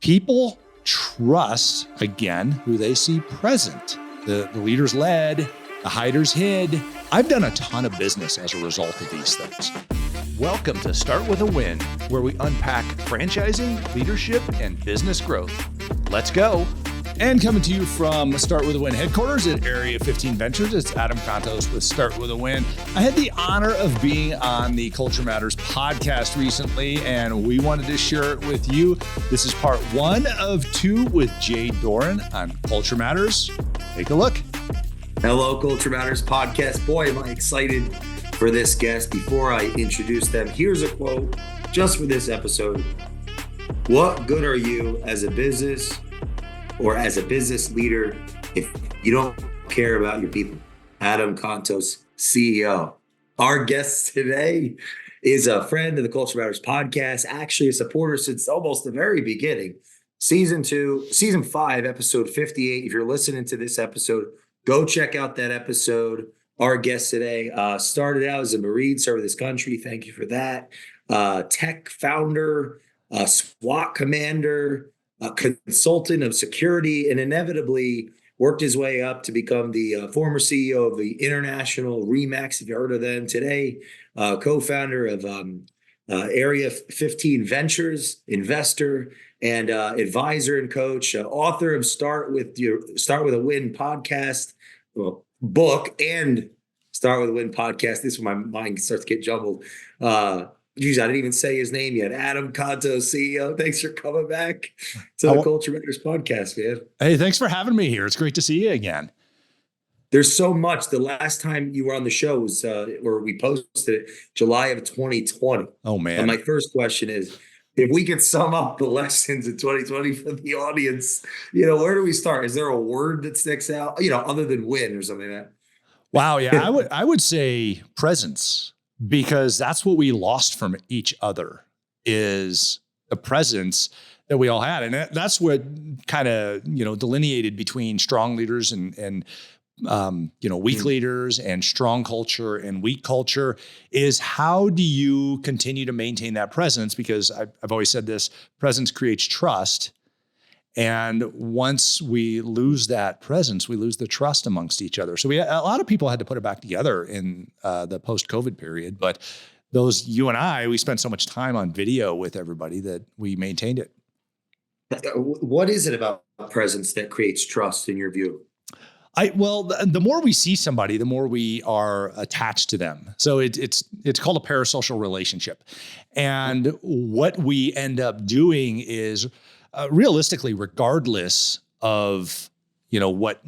People trust, again, who they see present. The leaders led, the hiders hid. I've done a ton of business as a result of these things. Welcome to Start With a Win, where we unpack franchising, leadership, and business growth. Let's go. And coming to you from Start With a Win headquarters at Area 15 Ventures, it's Adam Contos with Start With a Win. I had the honor of being on the Culture Matters podcast recently, and we wanted to share it with you. This is part 1 of 2 with Jason Doran on Culture Matters. Take a look. Hello, Culture Matters podcast. Boy, am I excited for this guest. Before I introduce them, here's a quote just for this episode. What good are you as a business or as a business leader if you don't care about your people? Adam Contos, CEO. Our guest today is a friend of the Culture Matters podcast, actually a supporter since almost the very beginning. Season 5, episode 58. If you're listening to this episode, go check out that episode. Our guest today started out as a Marine, served this country. Thank you for that. Tech founder, SWAT commander, a consultant of security, and inevitably worked his way up to become the former CEO of the International Remax, if you heard of them today, co-founder of Area 15 Ventures, investor, and advisor and coach, author of Start With a Win podcast, book, and Start With a Win podcast. This is when my mind starts to get jumbled. Geez, I didn't even say his name yet. Adam Contos, CEO. Thanks for coming back to the Culture Matters podcast, man. Hey, thanks for having me here. It's great to see you again. There's so much. The last time you were on the show was, or we posted it, July of 2020. Oh, man. And my first question is, if we could sum up the lessons in 2020 for the audience, where do we start? Is there a word that sticks out, other than win or something like that? Wow. Yeah. I would say presence, because that's what we lost from each other, is the presence that we all had. And that's what kind of, delineated between strong leaders and weak leaders, and strong culture and weak culture, is how do you continue to maintain that presence? Because I've always said this, presence creates trust. And once we lose that presence, we lose the trust amongst each other. So a lot of people had to put it back together in the post-COVID period. But you and I, we spent so much time on video with everybody that we maintained it. What is it about presence that creates trust in your view? The more we see somebody, the more we are attached to them. So it's called a parasocial relationship. And what we end up doing is realistically, regardless of, what,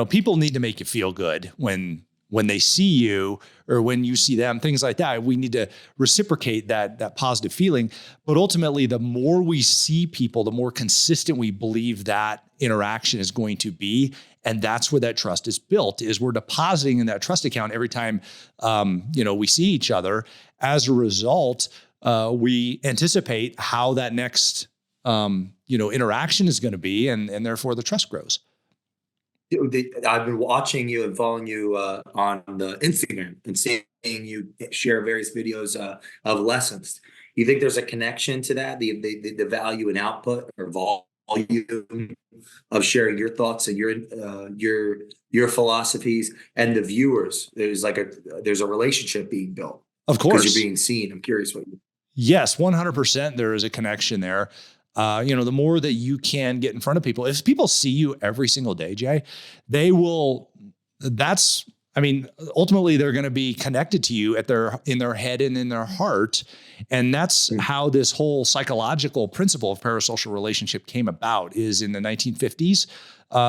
people need to make you feel good when they see you or when you see them, things like that. We need to reciprocate that positive feeling. But ultimately, the more we see people, the more consistent we believe that interaction is going to be. And that's where that trust is built, is we're depositing in that trust account every time, we see each other. As a result, we anticipate how that next, interaction is going to be. And therefore the trust grows. I've been watching you and following you on the Instagram and seeing you share various videos of lessons. You think there's a connection to that, the value and output or volume of sharing your thoughts and your philosophies and the viewers? There's a relationship being built. Of course, because you're being seen. I'm curious what you. Yes, 100%. There is a connection there. The more that you can get in front of people, if people see you every single day, Jay, they will, ultimately they're going to be connected to you in their head and in their heart. And that's how this whole psychological principle of parasocial relationship came about. Is in the 1950s,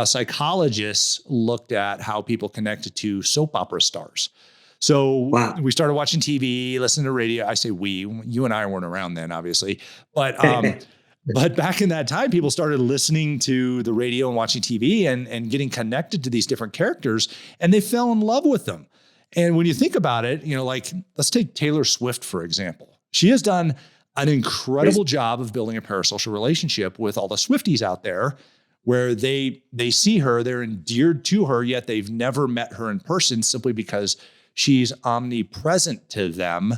psychologists looked at how people connected to soap opera stars. So we started watching TV, listening to radio. I say you and I weren't around then, obviously, but But back in that time, people started listening to the radio and watching TV and getting connected to these different characters, and they fell in love with them. And when you think about it, let's take Taylor Swift, for example. She has done an incredible job of building a parasocial relationship with all the Swifties out there, where they see her, they're endeared to her, yet they've never met her in person simply because she's omnipresent to them.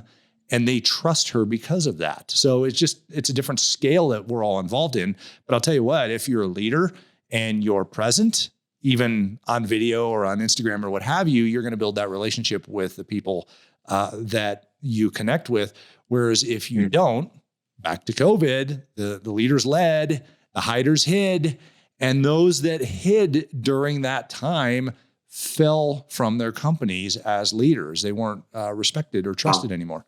and they trust her because of that. So it's a different scale that we're all involved in. But I'll tell you what, if you're a leader and you're present, even on video or on Instagram or what have you, you're going to build that relationship with the people that you connect with. Whereas if you don't, back to COVID, the leaders led, the hiders hid, and those that hid during that time fell from their companies as leaders. They weren't respected or trusted anymore.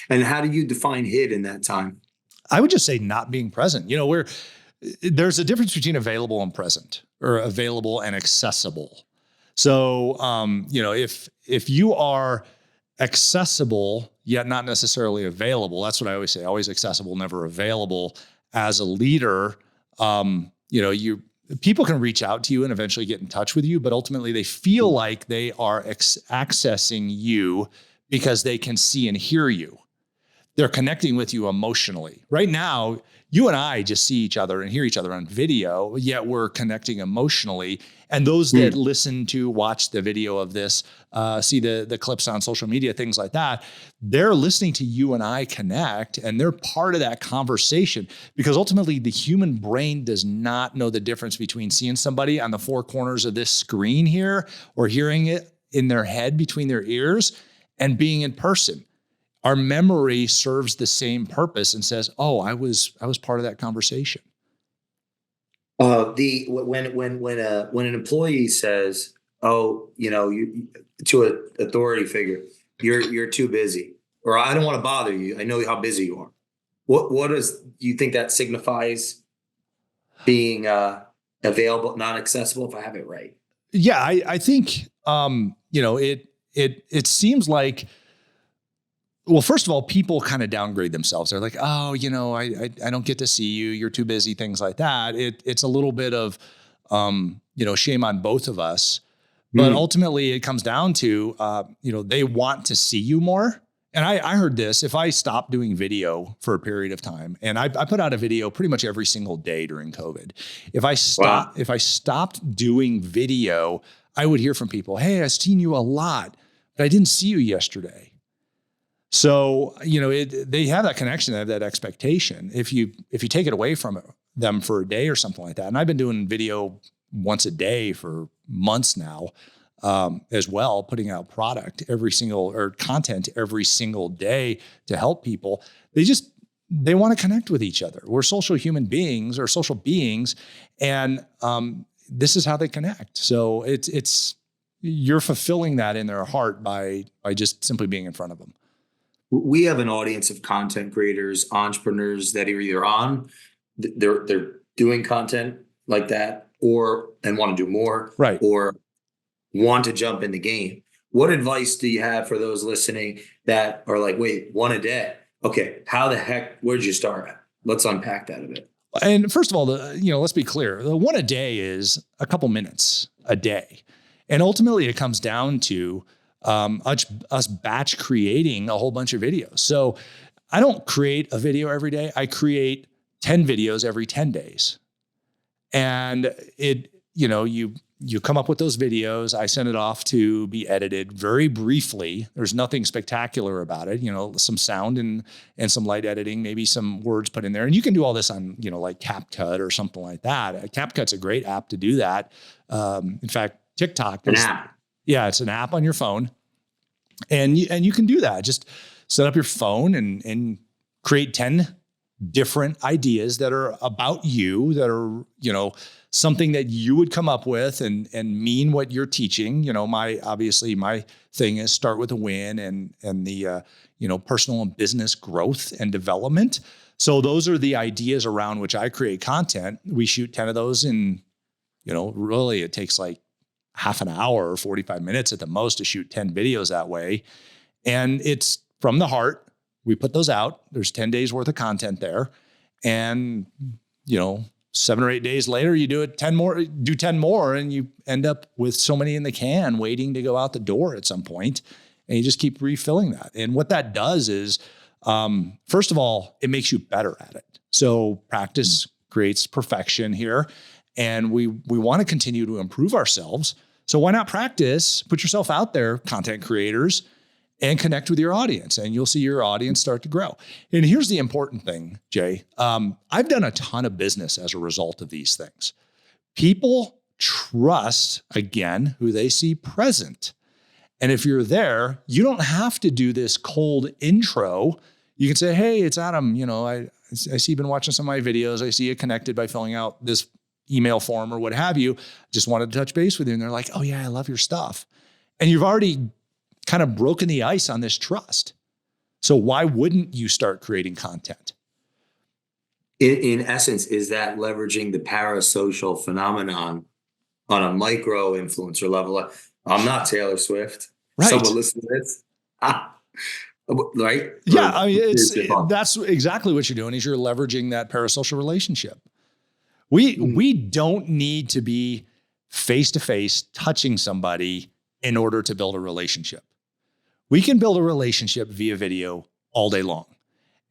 And how do you define hid in that time? I would just say not being present. There's a difference between available and present, or available and accessible. So, if you are accessible, yet not necessarily available, that's what I always say, always accessible, never available. As a leader, people can reach out to you and eventually get in touch with you, but ultimately they feel like they are accessing you because they can see and hear you. They're connecting with you emotionally. Right now, you and I just see each other and hear each other on video, yet we're connecting emotionally. And those that watch the video of this, see the clips on social media, things like that, they're listening to you and I connect, and they're part of that conversation, because ultimately the human brain does not know the difference between seeing somebody on the four corners of this screen here or hearing it in their head between their ears and being in person. Our memory serves the same purpose and says, "Oh, I was part of that conversation." When an employee says, "Oh, you to an authority figure, you're too busy," or "I don't want to bother you. I know how busy you are." What do you think that signifies? Being available, not accessible, if I have it right. Yeah, I think it seems like. Well, first of all, people kind of downgrade themselves. They're like, "Oh, I don't get to see you. You're too busy," things like that. It's a little bit of, shame on both of us. But ultimately, it comes down to, they want to see you more. And I heard this: if I stopped doing video for a period of time, and I put out a video pretty much every single day during COVID. If I stopped doing video, I would hear from people, "Hey, I've seen you a lot, but I didn't see you yesterday." So, they have that connection, they have that expectation. If you take it away from them for a day or something like that, and I've been doing video once a day for months now, as well, putting out content every single day to help people. They want to connect with each other. We're social human beings, or social beings, and this is how they connect. So you're fulfilling that in their heart by just simply being in front of them. We have an audience of content creators, entrepreneurs that are either they're doing content like that, and want to do more, right, or want to jump in the game. What advice do you have for those listening that are like, "Wait, one a day? Okay, how the heck? Where'd you start at?" Let's unpack that a bit. And first of all, let's be clear: the one a day is a couple minutes a day, and ultimately it comes down to us batch creating a whole bunch of videos. So I don't create a video every day. I create 10 videos every 10 days. And you come up with those videos. I send it off to be edited very briefly. There's nothing spectacular about it. Some sound and some light editing, maybe some words put in there. And you can do all this on, like CapCut or something like that. CapCut's a great app to do that. In fact, TikTok. An app. Yeah, it's an app on your phone, and you can do that. Just set up your phone and create 10 different ideas that are about you, that are something that you would come up with and mean what you're teaching. My thing is start with a win and the personal and business growth and development. So those are the ideas around which I create content. We shoot 10 of those in, really it takes like half an hour or 45 minutes at the most to shoot 10 videos that way. And it's from the heart. We put those out. There's 10 days worth of content there. And, 7 or 8 days later, you do 10 more, and you end up with so many in the can waiting to go out the door at some point. And you just keep refilling that. And what that does is, first of all, it makes you better at it. So practice creates perfection here. And we want to continue to improve ourselves. So why not practice? Put yourself out there, content creators, and connect with your audience, and you'll see your audience start to grow. And here's the important thing, Jay. I've done a ton of business as a result of these things. People trust, again, who they see present. And if you're there, you don't have to do this cold intro. You can say, hey, it's Adam. I see you've been watching some of my videos. I see you connected by filling out this email form or what have you. Just wanted to touch base with you. And they're like, oh yeah, I love your stuff. And you've already kind of broken the ice on this trust. So why wouldn't you start creating content? In essence, is that leveraging the parasocial phenomenon on a micro influencer level? I'm not Taylor Swift. Right. Someone listen to this. Right? Yeah, I mean, that's exactly what you're doing is you're leveraging that parasocial relationship. We don't need to be face-to-face touching somebody in order to build a relationship. We can build a relationship via video all day long.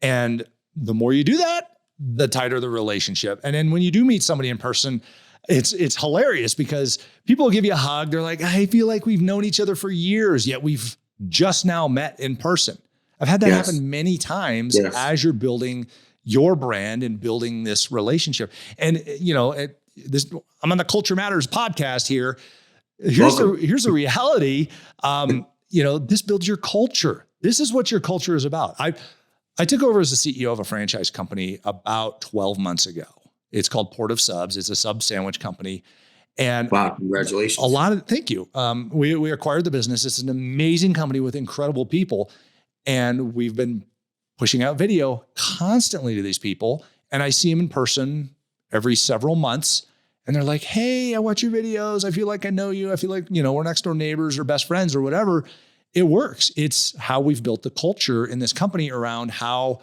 And the more you do that, the tighter the relationship. And then when you do meet somebody in person, it's hilarious because people will give you a hug. They're like, I feel like we've known each other for years, yet we've just now met in person. I've had that happen many times as you're building your brand and building this relationship. And, I'm on the Culture Matters podcast here. Here's the reality. This builds your culture. This is what your culture is about. I took over as the CEO of a franchise company about 12 months ago. It's called Port of Subs. It's a sub sandwich company. And wow, congratulations. Thank you. We acquired the business. It's an amazing company with incredible people. And we've been pushing out video constantly to these people. And I see them in person every several months. And they're like, hey, I watch your videos. I feel like I know you. I feel like, we're next door neighbors or best friends or whatever. It works. It's how we've built the culture in this company around how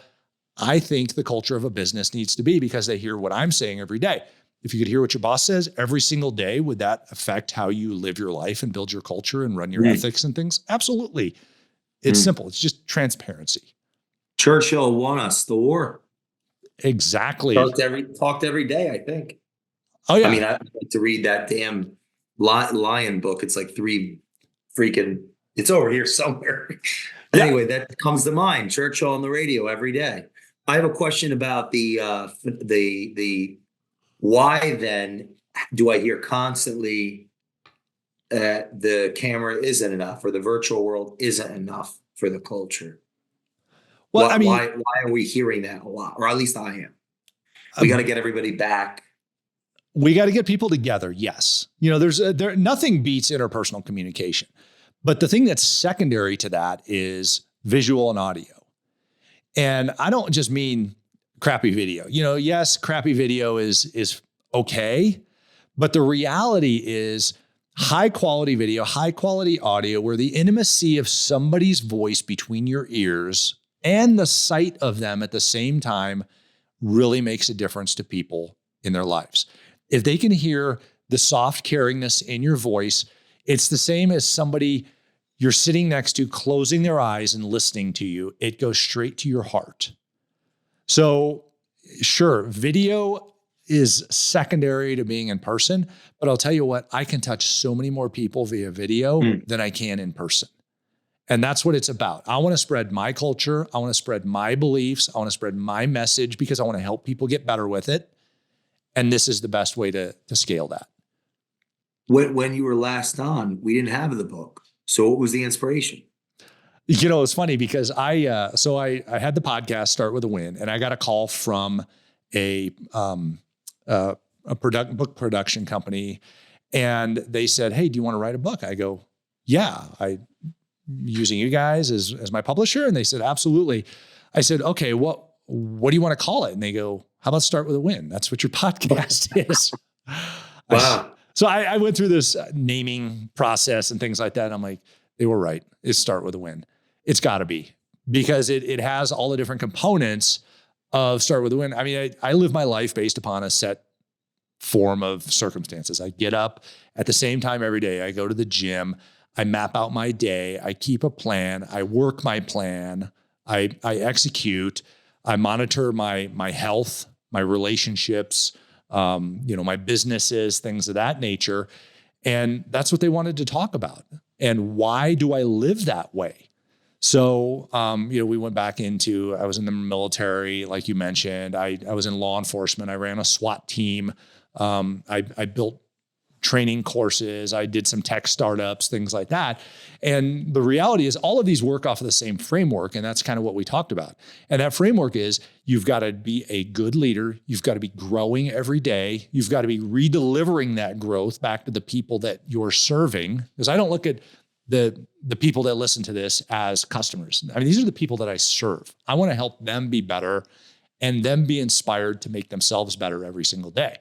I think the culture of a business needs to be because they hear what I'm saying every day. If you could hear what your boss says every single day, would that affect how you live your life and build your culture and run your ethics and things? Absolutely. It's simple. It's just transparency. Churchill won us the war. Exactly. Talked every day, I think. Oh, yeah. I mean, I like to read that damn Lion book. It's like it's over here somewhere. Anyway, that comes to mind. Churchill on the radio every day. I have a question about the why then do I hear constantly the camera isn't enough or the virtual world isn't enough for the culture? Well, why are we hearing that a lot? Or at least I am. We got to get everybody back. We got to get people together. Yes. Nothing beats interpersonal communication. But the thing that's secondary to that is visual and audio. And I don't just mean crappy video. Yes, crappy video is okay. But the reality is high quality video, high quality audio, where the intimacy of somebody's voice between your ears and the sight of them at the same time really makes a difference to people in their lives. If they can hear the soft caringness in your voice, it's the same as somebody you're sitting next to closing their eyes and listening to you. It goes straight to your heart. So sure, video is secondary to being in person, but I'll tell you what, I can touch so many more people via video than I can in person. And that's what it's about. I want to spread my culture. I want to spread my beliefs. I want to spread my message because I want to help people get better with it. And this is the best way to scale that. When you were last on, we didn't have the book. So what was the inspiration? It's funny because I had the podcast Start With a Win, and I got a call from a book production company, and they said, hey, do you want to write a book? I go, yeah, I'm using you guys as my publisher. And they said, absolutely. I said, okay, what do you want to call it? And they go, how about Start With a Win? That's what your podcast is. Wow. So I went through this naming process and things like that. And I'm like, they were right. It's Start With a Win. It's got to be, because it has all the different components of Start With a Win. I mean, I live my life based upon a set form of circumstances. I get up at the same time every day. I go to the gym. I map out my day. I keep a plan. I work my plan. I execute. I monitor my health, my relationships, my businesses, things of that nature. And that's what they wanted to talk about. And why do I live that way? So, we went back into, I was in the military, like you mentioned, I was in law enforcement. I ran a SWAT team. I built training courses. I did some tech startups, things like that. And the reality is all of these work off of the same framework. And that's kind of what we talked about. And that framework is you've got to be a good leader. You've got to be growing every day. You've got to be redelivering that growth back to the people that you're serving. Because I don't look at the people that listen to this as customers. I mean, these are the people that I serve. I want to help them be better and them be inspired to make themselves better every single day.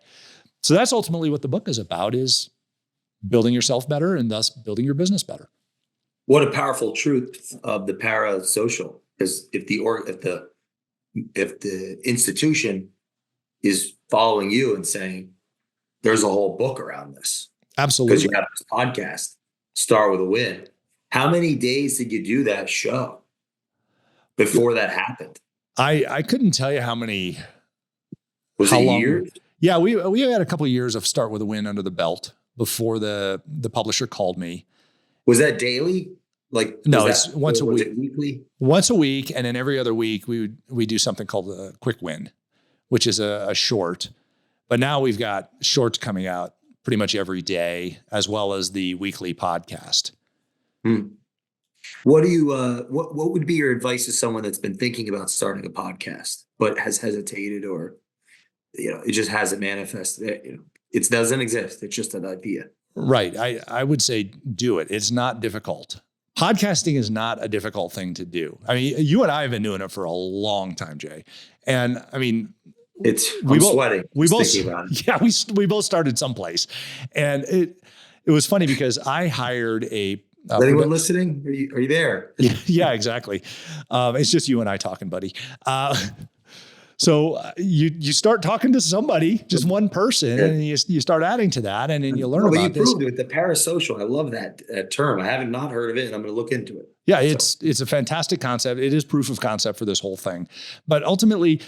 So that's ultimately what the book is about, is building yourself better and thus building your business better. What a powerful truth of the parasocial. Because if the institution is following you and saying there's a whole book around this. Absolutely. Because you have this podcast, Start with a Win. How many days did you do that show before that happened? I couldn't tell you how many. Was it years? Yeah, we had a couple of years of Start with a Win under the belt before the publisher called me. Was that daily? No, it's once a week. Weekly? Once a week, and then every other week we do something called the Quick Win, which is a short. But now we've got shorts coming out pretty much every day, as well as the weekly podcast. What do you what would be your advice to someone that's been thinking about starting a podcast but has hesitated, or it just hasn't manifested? It doesn't exist. It's just an idea. Right. I would say do it. It's not difficult. Podcasting is not a difficult thing to do. I mean, you and I have been doing it for a long time, Jay. And I mean, I'm sweating. We both started someplace, and it was funny because I hired a. Is anyone listening? Are you there? Yeah, exactly. It's just you and I talking, buddy. So you start talking to somebody, just one person, and you start adding to that, and then you learn about this. You proved it, the parasocial. I love that term. I haven't not heard of it, and I'm going to look into it. Yeah, it's a fantastic concept. It is proof of concept for this whole thing. But ultimately,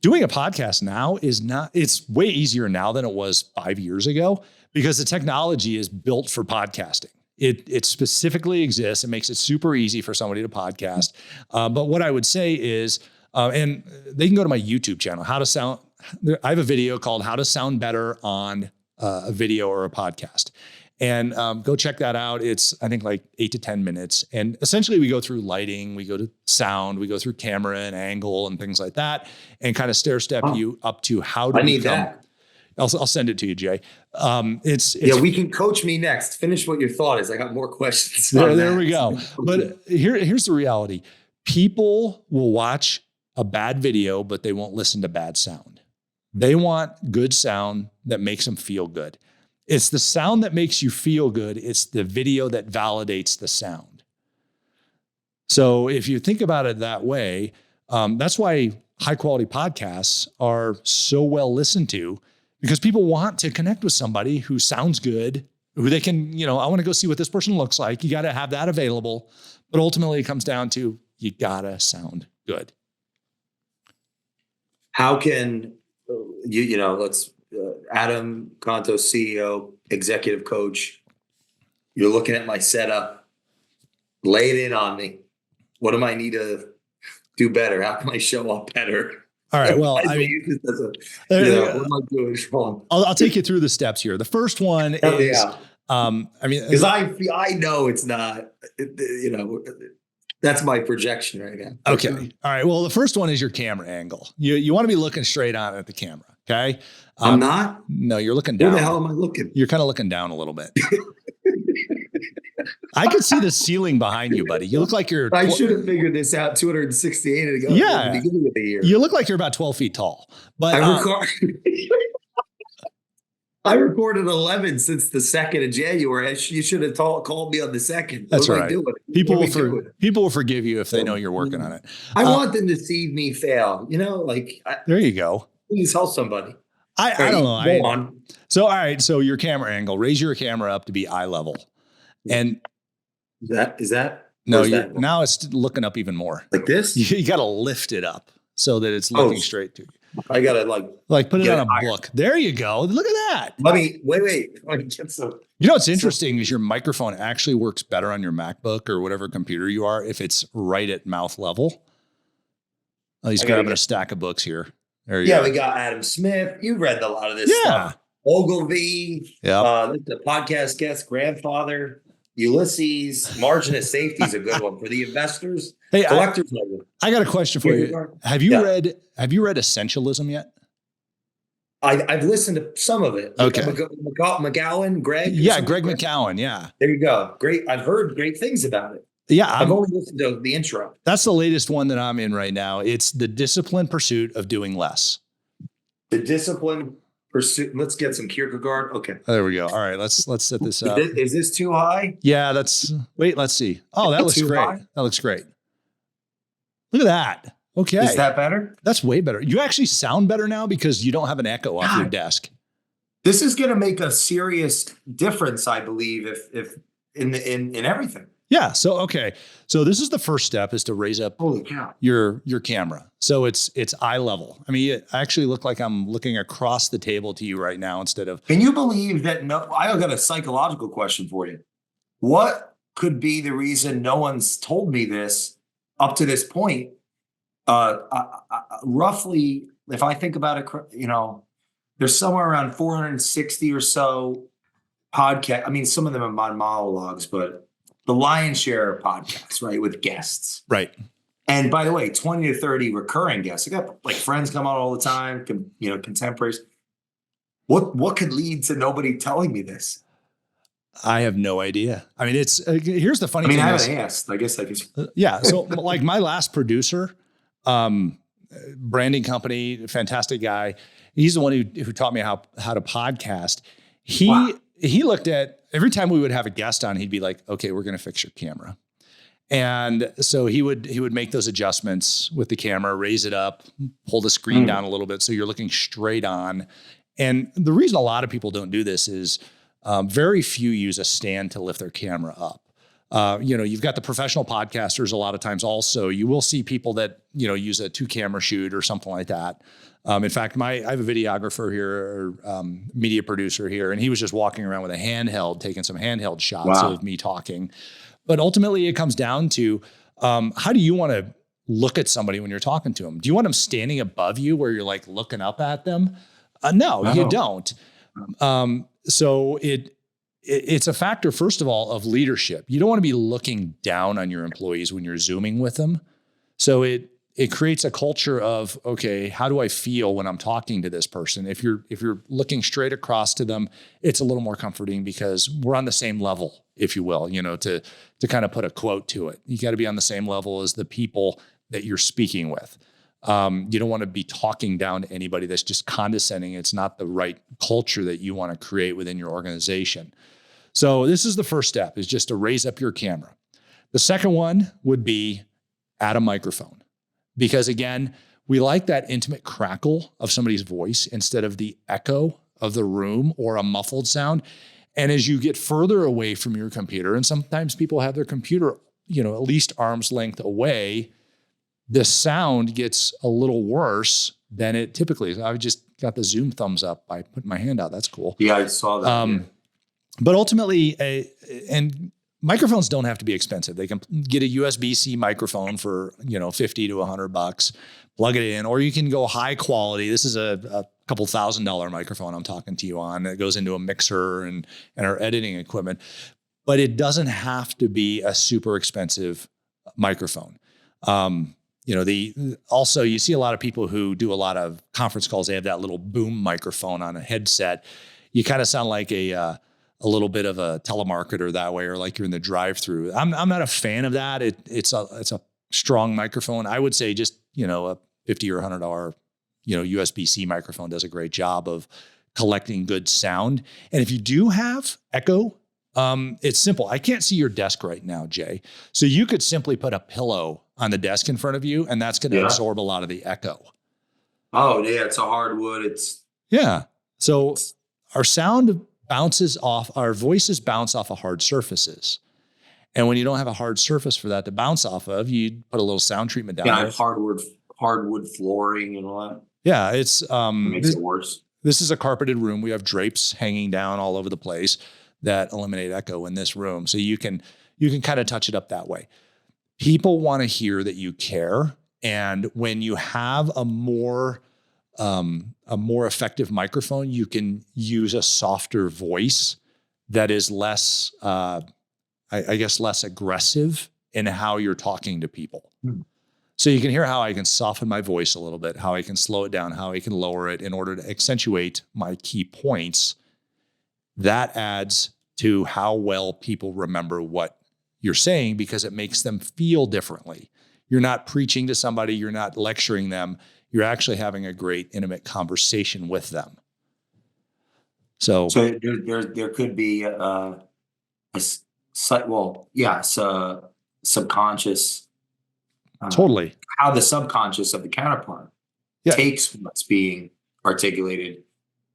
doing a podcast now it's way easier now than it was 5 years ago, because the technology is built for podcasting. It specifically exists. It makes it super easy for somebody to podcast. But what I would say is, and they can go to my YouTube channel, I have a video called How to Sound Better on a Video or a Podcast. And go check that out. It's, I think, like 8 to 10 minutes. And essentially we go through lighting, we go to sound, we go through camera and angle and things like that, and kind of stair step you up to how to need that. I'll send it to you, Jay. We can coach me next. Finish what your thought is. I got more questions. There we go. But here's the reality. People will watch a bad video, but they won't listen to bad sound. They want good sound that makes them feel good. It's the sound that makes you feel good. It's the video that validates the sound. So if you think about it that way, that's why high quality podcasts are so well listened to, because people want to connect with somebody who sounds good, who they can, I want to go see what this person looks like. You got to have that available. But ultimately it comes down to, you got to sound good. How can Adam Contos, CEO, executive coach, you're looking at my setup, lay it in on me. What do I need to do better? How can I show up better? All right. Well, what am I doing wrong? I'll take you through the steps here. The first one is, because I know it's not, that's my projection right now. Okay. All right. Well, the first one is your camera angle. You want to be looking straight on at the camera. Okay. I'm not. No, you're looking down. Where the hell am I looking? You're kind of looking down a little bit. I could see the ceiling behind you, buddy. You look like you're. I should have figured this out 268 ago. Yeah. At the beginning of the year. You look like you're about 12 feet tall. But I recorded 11 since the 2nd of January. You should have called me on the 2nd. That's right. People will forgive you if they know you're working on it. I want them to see me fail. There you go. Please help somebody. I don't know. Go on. So, all right. So your camera angle, raise your camera up to be eye level. And is that? No, now it's looking up even more. Like this? You got to lift it up so that it's looking straight to you. I gotta put it get on a book. There you go. Look at that. Let me wait. Let me get some. You know what's interesting is your microphone actually works better on your MacBook or whatever computer you are if it's right at mouth level. Oh, he's grabbing a stack of books here. There you go. We got Adam Smith. You read a lot of this Yeah. stuff. Ogilvy. Yeah. The podcast guest, grandfather. Ulysses. Margin of safety is a good one for the investors. Hey, collectors. I got a question for you. Have you read Essentialism yet? I've listened to some of it. Okay. McGowan, Greg. Yeah, Greg McCowan. Yeah. There you go. Great. I've heard great things about it. Yeah. I've only listened to the intro. That's the latest one that I'm in right now. It's the disciplined pursuit of doing less. The disciplined pursuit. Let's get some Kierkegaard. Okay. There we go. All right. Let's set this up. Is this too high? Yeah, let's see. Oh, that looks great. High? That looks great. Look at that. Okay. Is that better? That's way better. You actually sound better now because you don't have an echo off your desk. This is going to make a serious difference, I believe, if in everything. Yeah. So this is the first step, is to raise up your camera. So it's eye level. I mean, I actually look like I'm looking across the table to you right now instead of. Can you believe that? No, I got a psychological question for you. What could be the reason no one's told me this up to this point? Roughly, if I think about it, there's somewhere around 460 or so podcast. I mean, some of them are my monologues, but the lion's share are podcasts, right, with guests. Right. And by the way, 20 to 30 recurring guests. I got friends come on all the time, contemporaries. What could lead to nobody telling me this? I have no idea. I mean, it's here's the funny thing. I haven't asked. I guess I could. Yeah. So like my last producer, branding company, fantastic guy. He's the one who taught me how to podcast. He looked at every time we would have a guest on, he'd be like, okay, we're going to fix your camera. And so he would make those adjustments with the camera, raise it up, pull the screen down a little bit so you're looking straight on. And the reason a lot of people don't do this is very few use a stand to lift their camera up. You've got the professional podcasters a lot of times also. You will see people that, use a 2-camera shoot or something like that. In fact, I have a videographer here, or media producer here, and he was just walking around with a handheld, taking some handheld shots of me talking. But ultimately it comes down to how do you want to look at somebody when you're talking to them? Do you want them standing above you where you're like looking up at them? No, you don't. So it's a factor, first of all, of leadership. You don't want to be looking down on your employees when you're Zooming with them. So it creates a culture of, okay, how do I feel when I'm talking to this person? If you're looking straight across to them, it's a little more comforting because we're on the same level, if you will, to kind of put a quote to it. You got to be on the same level as the people that you're speaking with. You don't want to be talking down to anybody that's just condescending. It's not the right culture that you want to create within your organization. So this is the first step, is just to raise up your camera. The second one would be add a microphone, because again, we like that intimate crackle of somebody's voice instead of the echo of the room or a muffled sound. And as you get further away from your computer, and sometimes people have their computer, at least arm's length away, the sound gets a little worse than it typically is. I just got the Zoom thumbs up by putting my hand out. That's cool. Yeah, I saw that. But ultimately, and microphones don't have to be expensive. They can get a USB-C microphone for, $50 to $100, plug it in, or you can go high quality. This is a couple $1,000 microphone I'm talking to you on that goes into a mixer and our editing equipment, but it doesn't have to be a super expensive microphone. Also you see a lot of people who do a lot of conference calls. They have that little boom microphone on a headset. You kind of sound like a little bit of a telemarketer that way, or like you're in the drive-through. I'm not a fan of that. It's a strong microphone. I would say just, a $50 or $100, USB-C microphone does a great job of collecting good sound. And if you do have echo, it's simple. I can't see your desk right now, Jay. So you could simply put a pillow on the desk in front of you, and that's going to absorb a lot of the echo. Oh yeah. It's a hardwood. So our sound bounces off, our voices bounce off of hard surfaces. And when you don't have a hard surface for that to bounce off of, you put a little sound treatment down there. Hardwood flooring and all that. Yeah, it's It makes it worse. this is a carpeted room. We have drapes hanging down all over the place that eliminate echo in this room. So you can kind of touch it up that way. People want to hear that you care. And when you have a more effective microphone, you can use a softer voice that is less, I guess, less aggressive in how you're talking to people. So you can hear how I can soften my voice a little bit, how I can slow it down, how I can lower it in order to accentuate my key points. That adds to how well people remember what you're saying because it makes them feel differently. You're not preaching to somebody. You're not lecturing them. You're actually having a great intimate conversation with them. So there could be subconscious. Totally. How the subconscious of the counterpart takes what's being articulated.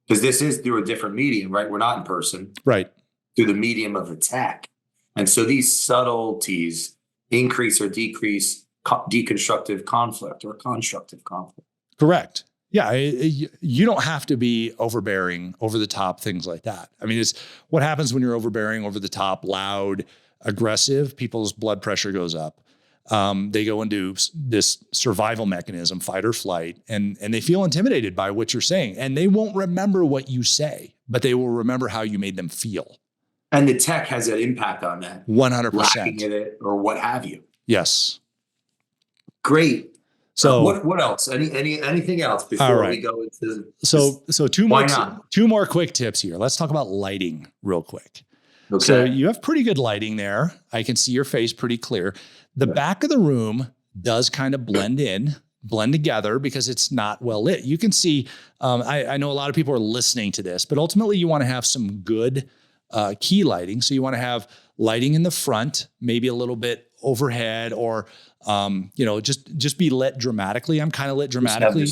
Because this is through a different medium, right? We're not in person. Right. Through the medium of attack. And so these subtleties increase or decrease deconstructive conflict or constructive conflict. Correct. Yeah. You don't have to be overbearing, over the top, things like that. I mean, it's what happens when you're overbearing, over the top, loud, aggressive. People's blood pressure goes up. They go into this survival mechanism, fight or flight, and they feel intimidated by what you're saying. And they won't remember what you say, but they will remember how you made them feel. And the tech has an impact on that. 100%. Lacking in it or what have you. Yes. Great. So what else? Anything else before we go into so two more quick tips here. Let's talk about lighting real quick. Okay. So you have pretty good lighting there. I can see your face pretty clear. The back of the room does kind of blend together because it's not well lit. You can see, I know a lot of people are listening to this, but ultimately you want to have some good key lighting. So you want to have lighting in the front, maybe a little bit overhead, or just be lit dramatically. I'm kind of lit dramatically.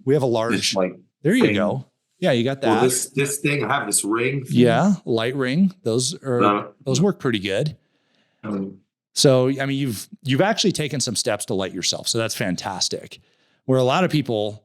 We have a large. There you go. Yeah, you got that. Well, this thing, I have this ring. Yeah, light ring. Those work pretty good. So, I mean, you've actually taken some steps to light yourself. So that's fantastic. Where a lot of people,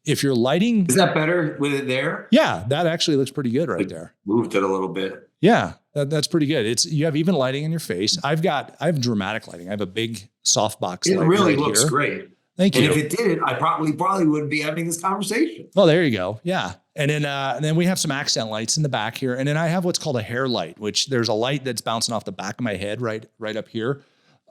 if you're lighting. Is that better with it there? Yeah, that actually looks pretty good right there. Moved it a little bit. Yeah, that's pretty good. You have even lighting in your face. I have dramatic lighting. I have a big softbox light. It really right looks here. Great. Thank you. And if it didn't, I probably wouldn't be having this conversation. Oh, there you go. Yeah. And then we have some accent lights in the back here. And then I have what's called a hair light, which there's a light that's bouncing off the back of my head right up here.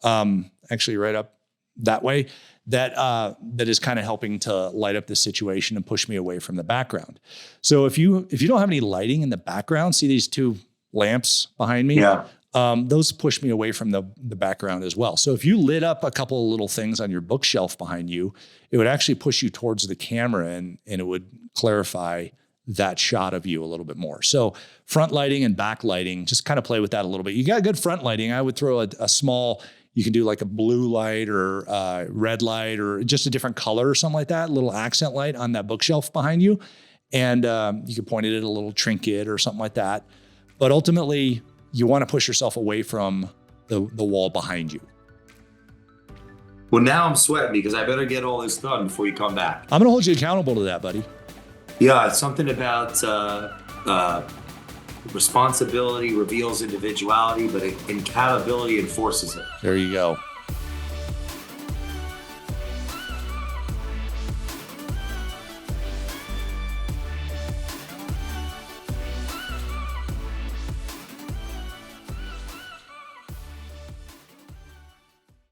Actually right up that way. That is kind of helping to light up the situation and push me away from the background. So if you don't have any lighting in the background, see these two lamps behind me? Yeah. Those push me away from the background as well. So if you lit up a couple of little things on your bookshelf behind you, it would actually push you towards the camera and it would clarify that shot of you a little bit more. So front lighting and back lighting, just kind of play with that a little bit. You got good front lighting. I would throw a small, you can do like a blue light or red light or just a different color or something like that, a little accent light on that bookshelf behind you. And you could point it at a little trinket or something like that. But ultimately, you want to push yourself away from the wall behind you. Well, now I'm sweating because I better get all this done before you come back. I'm going to hold you accountable to that, buddy. Yeah, it's something about responsibility reveals individuality, but accountability enforces it. There you go.